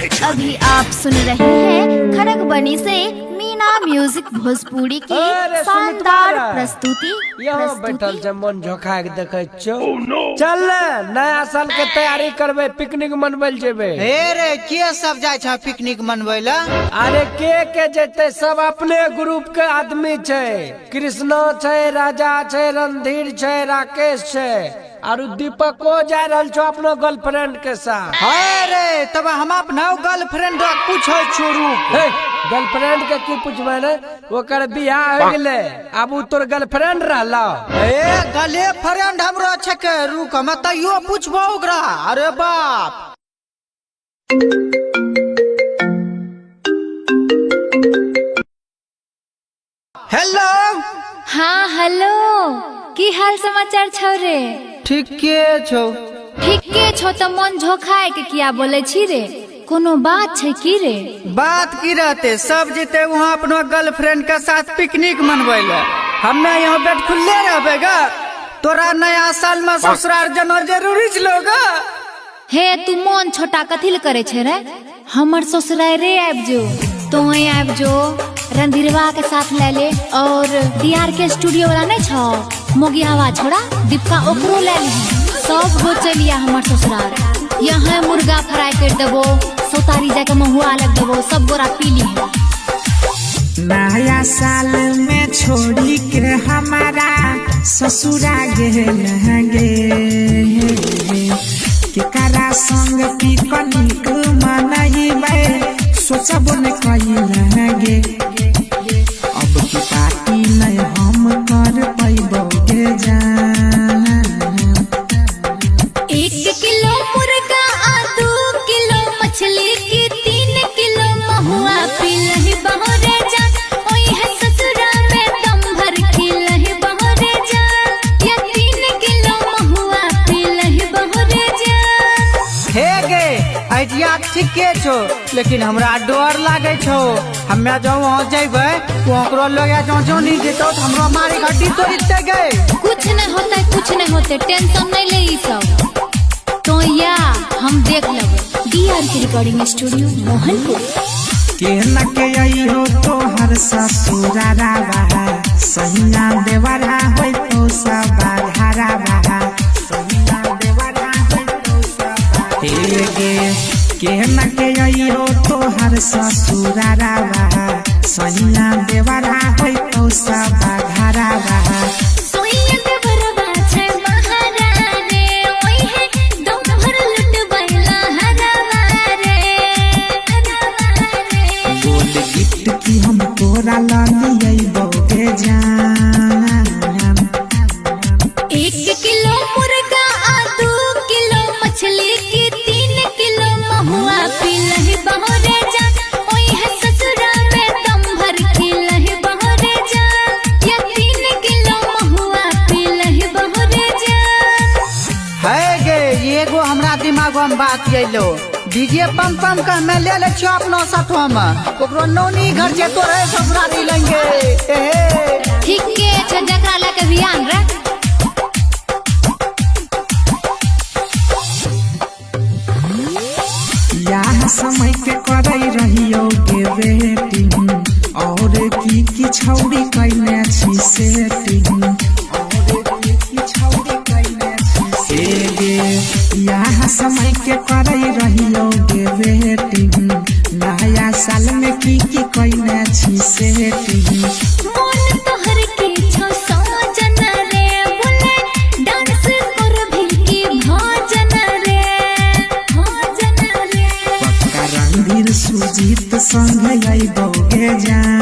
अभी आप सुन रहे हैं खड़गबनी से मीना म्यूजिक भोजपुरी की शानदार प्रस्तुति। यहाँ बैठल से मन झोंका के देखे छो। चल नया साल के तैयारी करबे, पिकनिक मनबे जेबे। हे रे के सब जाय छ पिकनिक मनबे ला? अरे के जेते सब अपने ग्रुप के आदमी छे। कृष्णा छे, राजा छे, रणधीर छे, राकेश छे और दीपको जा रहल छो अपना गर्लफ्रेंड के साथ। हे रे तब हम अपना गर्लफ्रेंड पूछो छोरू। गर्लफ्रेंड के की पूछबे ने? ओकर बियाह हो गेले, अब उ तोर गर्लफ्रेंड रहला। ए गले फ्रेंड हमरो छके, रुक हम तइयो पूछबो ओकरा। अरे बाप हेलो। हाँ हेलो, की हाल समाचार छौ रे? ठीक के छौ? ठीक के छौ त मन झोखाए के किया बोले छी रे? कोनो बात छै की रे? बात की रहते, सब जीते वहाँ अपना गर्लफ्रेंड के साथ पिकनिक मनबे ले। हमें यहाँ बेड खुले रहबे गा। तोरा नया साल में ससुराल जाना जरूरी छलोगा। हे तू मन छोटा कथिल करे छे रे? हमर ससुराल रे आब जो, तो आब जो रणधीरवा के साथ ले ले। और डीआर के स्टूडियो वाला नहीं छो मोगियावा छोड़ा दीपका, ओकरो ले ली। सब हो चलिया हमर ससुराल। यहाँ मुर्गा फ्राई कर देबो, सोतारी जाके महुआ लग देबो, सब गोरा पी ली। नया साल में छोड़ी के हमारा ससुरा गे केकरा संग पिकनिक मनइबे सोचबो न कइलगे। अब की पार्टी नहीं हम कर पैबो गे जान। 1 किलो मुर्गा आ 2 किलो मछली की 3 किलो महुआ पिलही बहरे जा। ओई है ससुरा में दम भर खिलही बहरे जा, या 3 किलो महुआ पिलही बहरे जा। हे गे आइडिया ठीके छो, लेकिन हमरा डर लागे छो। हमें जो वहाँ जेबे ओकरो लोग जो नहीं देतो तो हमरो मारी हड्डी तोड़ दे गए। कुछ नहीं होता, कुछ नहीं होते, टेंशन नहीं ले ई सब। तो या हम देख लेबे। डीआर के रिकॉर्डिंग स्टूडियो मोहनपुर। के न के आइयो तो हर ससुरा रावा सहिना देवरा होय तो सब घरा बहा। सहिना देवरा होय तो सब हे गे के न के आइयो तो हर ससुरा रावा सहिना देवरा होय तो सब घरा बहा। सोइया के बरबा छै महारानी, ओई है दम भर लुट बैला हरावा रे। गोल गिफ्ट की हम तोरा लालियै बोगे जान। 1 किलो मुर्गा आ 2 किलो मछली की 3 किलो महुआ पिलही बहरे जा। ओई है ससुरा में दम भर खिलही बहरे जा, या 3 किलो महुआ पिलही बहरे जा। है गे एगो हमरा दिमाग में बात अइलो। डीजे पम पम के हमें ले ले छो अपना साथो में, ओकरो नौनी घर जे तोरे ससुरारी लेंगे। ठीक के छ जकरा लेके ध्यान रख। यह समय के करई रहियो गे वेटिंग, और की छौड़ी कैने छी सेटिंग। और की छौड़ी कैने छी से गे यह समय के करई रहियो गे वेटिंग। नया साल में की कैने छी सेटिंग। मन तोहर के छौ सजन रे, बोले डांस कर भी की भजन रे, भजन रे। पक्का रणधीर सुजीत संग अइबो गे जान।